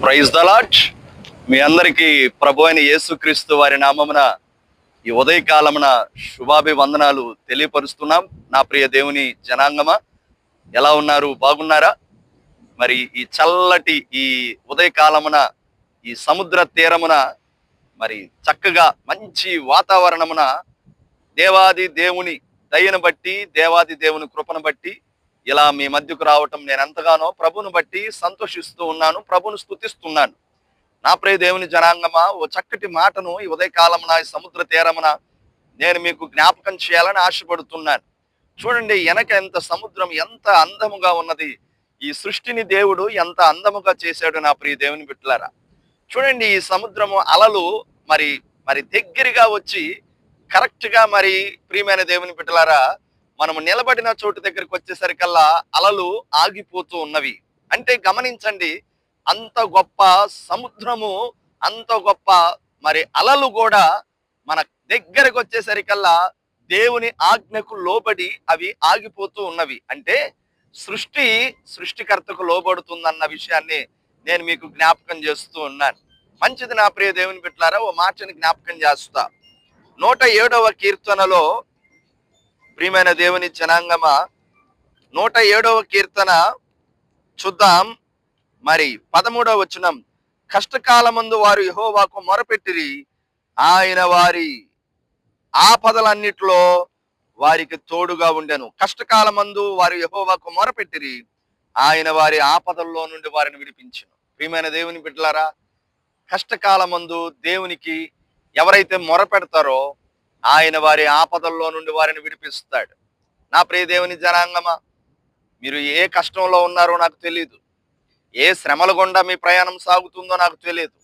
Praise the lord. మీ అందరికీ ప్రభు అయిన యేసుక్రీస్తు వారి నామమున ఈ ఉదయకాలమున శుభాభివందనాలు తెలియపరుస్తున్నాం. నా ప్రియ దేవుని జనాంగమా, ఎలా ఉన్నారు? బాగున్నారా? మరి ఈ చల్లటి ఈ ఉదయకాలమున ఈ సముద్ర తీరమున మరి చక్కగా మంచి వాతావరణమున దేవాది దేవుని దయను బట్టి, దేవాది దేవుని కృపను బట్టి ఇలా మీ మధ్యకు రావటం నేను ఎంతగానో ప్రభును బట్టి సంతోషిస్తూ ఉన్నాను, ప్రభును స్తుతిస్తున్నాను. నా ప్రియ దేవుని జనాంగమా, ఓ చక్కటి మాటను ఈ ఉదయకాలమున ఈ సముద్ర తీరమున నేను మీకు జ్ఞాపకం చేయాలని ఆశపడుతున్నాను. చూడండి, వెనక ఎంత సముద్రం ఎంత అందముగా ఉన్నది. ఈ సృష్టిని దేవుడు ఎంత అందముగా చేశాడు నా ప్రియ దేవుని బిడ్డలారా. చూడండి, ఈ సముద్రము అలలు మరి మరి దగ్గరగా వచ్చి కరెక్ట్ గా మరి ప్రియమైన దేవుని బిడ్డలారా, మనము నిలబడిన చోటు దగ్గరికి వచ్చేసరికల్లా అలలు ఆగిపోతూ ఉన్నవి. అంటే గమనించండి, అంత గొప్ప సముద్రము, అంత గొప్ప మరి అలలు కూడా మన దగ్గరకు వచ్చేసరికల్లా దేవుని ఆజ్ఞకు లోబడి అవి ఆగిపోతూ ఉన్నవి. అంటే సృష్టికర్తకు లోబడుతుందన్న విషయాన్ని నేను మీకు జ్ఞాపకం చేస్తూ ఉన్నాను. మంచిది నా ప్రియ దేవుని బిడ్డలారా, ఓ మాటని జ్ఞాపకం చేస్తా. 107వ కీర్తనలో ప్రియమైన దేవుని జనాంగమా, 107వ కీర్తన చూద్దాం. మరి 13వ వచనం, కష్టకాలమందు వారు యెహోవాకు మొరపెట్టిరి, ఆయన వారి ఆపదలన్నిటిలో వారికి తోడుగా ఉండెను. కష్టకాలమందు వారు యెహోవాకు మొరపెట్టిరి, ఆయన వారి ఆపదల్లో నుండి వారిని విడిపించెను. ప్రియమైన దేవుని బిడ్డలారా, కష్టకాలమందు దేవునికి ఎవరైతే మొరపెడతారో ఆయన వారి ఆపదల్లో నుండి వారిని విడిపిస్తాడు. నా ప్రియ దేవుని జనాంగమా, మీరు ఏ కష్టంలో ఉన్నారో నాకు తెలియదు, ఏ శ్రమల గుండా మీ ప్రయాణం సాగుతుందో నాకు తెలియదు.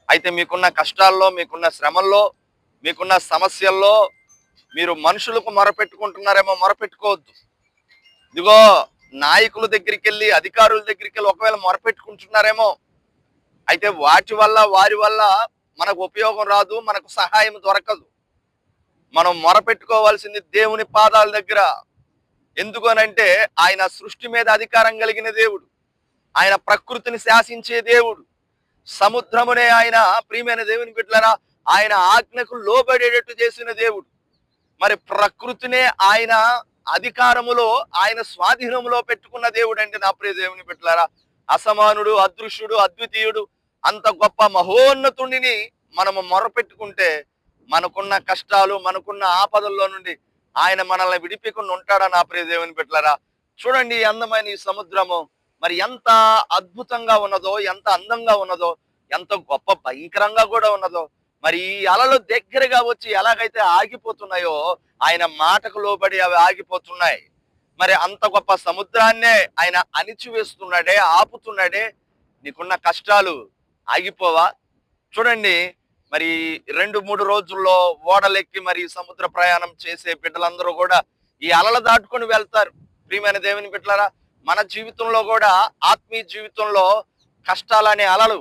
అయితే మీకున్న కష్టాల్లో, మీకున్న శ్రమల్లో, మీకున్న సమస్యల్లో మీరు మనుషులకు మొరపెట్టుకుంటున్నారేమో, మొరపెట్టుకోవద్దు. ఇదిగో, నాయకుల దగ్గరికి వెళ్ళి, అధికారుల దగ్గరికి వెళ్ళి ఒకవేళ మొరపెట్టుకుంటున్నారేమో, అయితే వారి వల్ల మనకు ఉపయోగం రాదు, మనకు సహాయం దొరకదు. మనం మొరపెట్టుకోవాల్సింది దేవుని పాదాల దగ్గర. ఎందుకనంటే ఆయన సృష్టి మీద అధికారం కలిగిన దేవుడు, ఆయన ప్రకృతిని శాసించే దేవుడు, సముద్రమునే ఆయన ప్రియమైన దేవుని బిడ్డలారా ఆయన ఆజ్ఞకు లోబడేటట్టు చేసిన దేవుడు. మరి ప్రకృతినే ఆయన అధికారములో, ఆయన స్వాధీనములో పెట్టుకున్న దేవుడు అంటే నా ప్రియ దేవుని బిడ్డలారా, అసమానుడు, అదృశ్యుడు, అద్వితీయుడు, అంత గొప్ప మహోన్నతుడిని మనము మొరపెట్టుకుంటే మనకున్న కష్టాలు, మనకున్న ఆపదల్లో నుండి ఆయన మనల్ని విడిపించుకుని ఉంటాడా నా ప్రియ దేవుని బిడ్డలారా. చూడండి, ఈ అందమైన ఈ సముద్రము మరి ఎంత అద్భుతంగా ఉన్నదో, ఎంత అందంగా ఉన్నదో, ఎంత గొప్ప భయంకరంగా కూడా ఉన్నదో. మరి ఈ అలలు దగ్గరగా వచ్చి ఎలాగైతే ఆగిపోతున్నాయో ఆయన మాటకు లోబడి అవి ఆగిపోతున్నాయి. మరి అంత గొప్ప సముద్రాన్నే ఆయన అణిచివేస్తున్నాడే, ఆపుతున్నాడే. నీకున్న కష్టాలు ఆగిపోవా? చూడండి, మరి 2-3 రోజుల్లో ఓడలెక్కి మరి సముద్ర ప్రయాణం చేసే బిడ్డలందరూ కూడా ఈ అలలు దాటుకొని వెళ్తారు. ప్రియమైన దేవుని బిడ్డలారా, మన జీవితంలో కూడా, ఆత్మీయ జీవితంలో కష్టాలనే అలలు,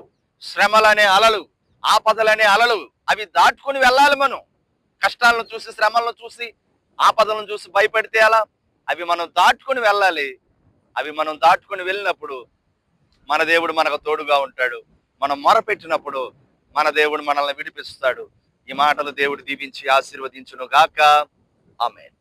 శ్రమలనే అలలు, ఆపదలనే అలలు, అవి దాటుకొని వెళ్ళాలి. మనం కష్టాలను చూసి, శ్రమలను చూసి, ఆపదలను చూసి భయపడితే అలా? అవి మనం దాటుకొని వెళ్ళాలి. అవి మనం దాటుకొని వెళ్ళినప్పుడు మన దేవుడు మనకు తోడుగా ఉంటాడు. మనం మొరపెట్టినప్పుడు మన దేవుడు మనల్ని విడిపిస్తాడు. ఈ మాటలు దేవుడు దీవించి ఆశీర్వదించును గాక. ఆమేన్.